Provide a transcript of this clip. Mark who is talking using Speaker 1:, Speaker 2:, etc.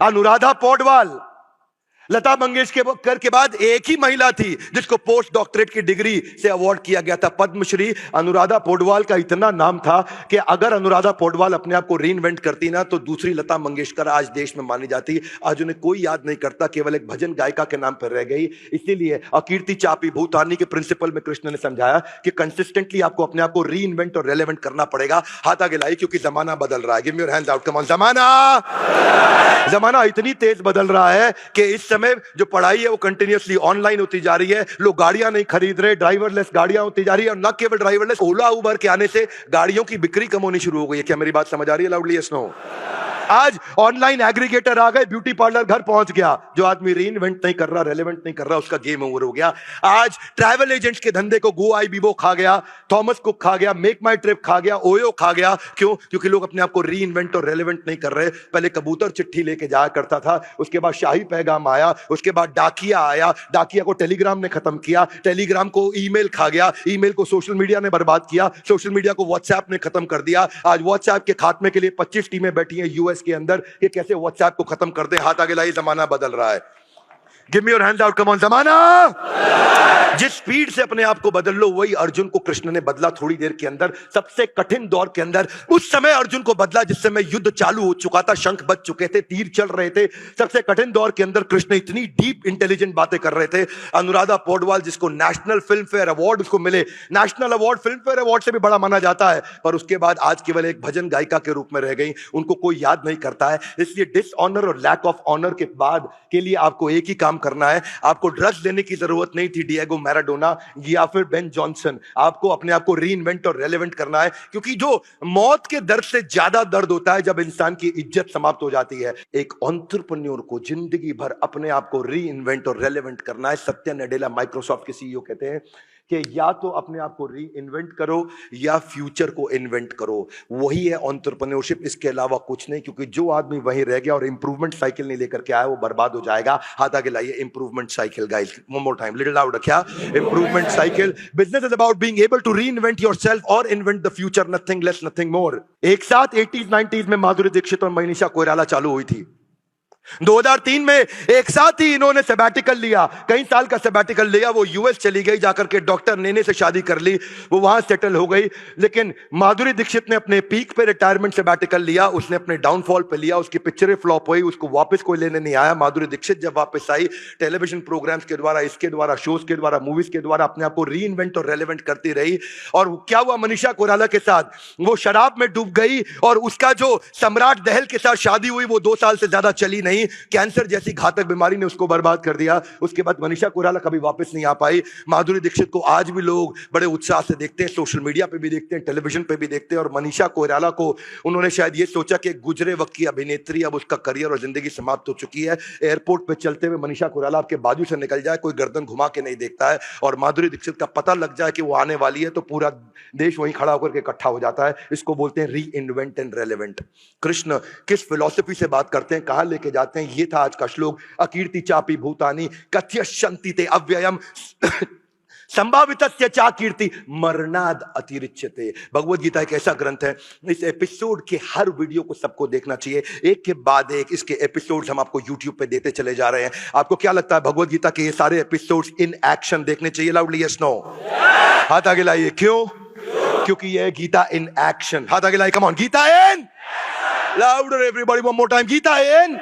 Speaker 1: अनुराधा पौडवाल लता मंगेशकर के बाद एक ही महिला थी जिसको पोस्ट डॉक्टरेट की डिग्री से अवार्ड किया गया था, पद्मश्री। अनुराधा पौडवाल का इतना नाम था कि अगर अनुराधा पौडवाल अपने आप को रीइन्वेंट करती ना तो दूसरी लता मंगेशकर आज देश में मानी जाती। आज उन्हें कोई याद नहीं करता, केवल एक भजन गायिका के नाम पर रह गई। इसीलिए अकीर्ति चापी भूतानी के प्रिंसिपल में कृष्ण ने समझाया कि कंसिस्टेंटली आपको अपने आप को रीइन्वेंट और रेलेवेंट करना पड़ेगा। हाथ आगे लाइए क्योंकि जमाना बदल रहा है। Give me your hands out, come on. जमाना इतनी तेज बदल रहा है कि इस समय जो पढ़ाई है वो कंटिन्यूअसली ऑनलाइन होती जा रही है। लोग गाड़ियां नहीं खरीद रहे, ड्राइवरलेस गाड़ियां होती जा रही है। और न केवल ड्राइवरलेस, ओला उबर के आने से गाड़ियों की बिक्री कम होनी शुरू हो गई है। क्या मेरी बात समझ आ रही है? Loudly yes no. आज ऑनलाइन एग्रीगेटर आ गए, ब्यूटी पार्लर घर पहुंच गया। जो आदमी रीइन्वेंट नहीं कर रहा, रेलेवेंट नहीं कर रहा, उसका गेम ओवर हो गया। आज ट्रैवल एजेंट्स के धंधे को गो आई बीबो खा गया, थॉमस कुक खा गया, मेक माई ट्रिप खा गया, ओयो खा गया। क्यों? क्योंकि लोग अपने आप को रीइन्वेंट और रेलेवेंट नहीं कर रहे। पहले कबूतर चिट्ठी लेके जाया करता था, उसके बाद शाही पैगाम आया, उसके बाद डाकिया आया, डाकिया को टेलीग्राम ने खत्म किया, टेलीग्राम को ईमेल खा गया, ईमेल को सोशल मीडिया ने बर्बाद किया, सोशल मीडिया को व्हाट्सएप ने खत्म कर दिया। आज व्हाट्सएप के खात्मे के लिए 25 टीमें बैठी हैं यूएस के अंदर। ये कैसे व्हाट्सएप को खत्म कर दे? हाथ आगे लाइए, जमाना बदल रहा है। Give me your hands out, come on. जमाना जिस स्पीड से अपने आप को बदल लो, वही अर्जुन को कृष्ण ने बदला थोड़ी देर के अंदर। सबसे कठिन दौर के अंदर उस समय अर्जुन को बदला जिस समय युद्ध चालू हो चुका था, शंख बज चुके थे, तीर चल रहे थे। सबसे कठिन दौर के अंदर कृष्ण इतनी डीप इंटेलिजेंट बातें कर रहे थे। अनुराधा पौडवाल जिसको नेशनल फिल्म फेयर अवार्ड उसको मिले, national award film fair award से भी बड़ा माना जाता है, पर उसके बाद आज केवल एक भजन गायिका के रूप में रह गई। उनको कोई याद नहीं करता है। इसलिए डिसऑनर और लैक ऑफ ऑनर के बाद के लिए आपको एक ही काम करना है। आपको ड्रग्स लेने की जरूरत नहीं थी डिएगो मैराडोना या फिर बेन जॉनसन। आपको अपने आप को रीइन्वेंट और रेलेवेंट करना है, क्योंकि जो मौत के दर्द से ज्यादा दर्द होता है जब इंसान की इज्जत समाप्त हो जाती है। एक एंटरप्रेन्योर को जिंदगी भर अपने आप को रीइन्वेंट और रेलेवेंट करना है। सत्या नडेला माइक्रोसॉफ्ट के सीईओ कहते हैं कि या तो अपने आप को री इन्वेंट करो या फ्यूचर को इन्वेंट करो। वही है एंटरप्रेन्योरशिप, इसके अलावा कुछ नहीं। क्योंकि जो आदमी वहीं रह गया और इंप्रूवमेंट साइकिल नहीं लेकर के आया, वो बर्बाद हो जाएगा। हाथ आगे लाइए, improvement cycle guys, one more time, little loud रखिया। Improvement cycle. Business is about being able to reinvent yourself और invent the future, nothing less nothing more. एक साथ 80s 90s में माधुरी दीक्षित और मनीषा कोइराला चालू हुई थी। 2003 में एक साथ ही इन्होंने सैबैटिकल लिया, कई साल का सैबैटिकल लिया। वो यूएस चली गई, जाकर के डॉक्टर नेने से शादी कर ली, वो वहां सेटल हो गई। लेकिन माधुरी दीक्षित ने अपने पीक पे रिटायरमेंट सैबैटिकल लिया, उसने अपने डाउनफॉल पे लिया। उसकी पिक्चरें फ्लॉप हुई, उसको वापस कोई लेने नहीं आया। माधुरी दीक्षित जब वापस आई, टेलीविजन प्रोग्राम्स के द्वारा, इसके द्वारा, शोज के द्वारा, मूवीज के द्वारा अपने आप को रीइन्वेंट और रेलेवेंट करती रही। और क्या हुआ मनीषा कोइराला के साथ? वो शराब में डूब गई और उसका जो सम्राट दहल के साथ शादी हुई वो 2 साल से ज्यादा चली नहीं। कैंसर जैसी घातक बीमारी ने उसको बर्बाद कर दिया। उसके बाद मनीषा कोइराला कभी वापस नहीं आ पाई। माधुरी दीक्षित को आज भी लोग बड़े उत्साह से देखते हैं, सोशल मीडिया पे भी देखते हैं, टेलीविजन पे भी देखते हैं। और मनीषा कोइराला को उन्होंने शायद ये सोचा कि गुजरे वक्त की अभिनेत्री, अब उसका करियर और जिंदगी समाप्त हो चुकी है। एयरपोर्ट पे चलते हुए मनीषा कोइराला आपके बाजू से निकल जाए, कोई गर्दन घुमा के नहीं देखता है। और माधुरी दीक्षित का पता लग जाए कि वो आने वाली है तो पूरा देश वहीं खड़ा होकर के इकट्ठा हो जाता है। इसको बोलते हैं री इन्वेंट एंड रेलेवेंट। कृष्ण किस फिलॉसफी से बात करते हैं, कहां लेके जाते हैं, ये था आज का श्लोक। अकीर्ति चापी भूतानी कथयश्यन्ति ते अव्ययम संभावितस्य चा कीर्ति मरणाद अतिरिच्यते। भगवद गीता एक ऐसा ग्रंथ है, इस एपिसोड के हर वीडियो को सबको देखना चाहिए, एक के बाद एक। इसके एपिसोड्स हम आपको यूट्यूब पे देते चले जा रहे हैं। आपको क्या लगता है भगवद गीता के ये सारे एपिसोड्स इन एक्शन देखने चाहिए? Loudly yes no. हाथ आगे लाइए। क्यों? क्योंकि ये है गीता इन एक्शन। हाथ आगे लाइए, come on. Gita in louder everybody, one more time. Gita in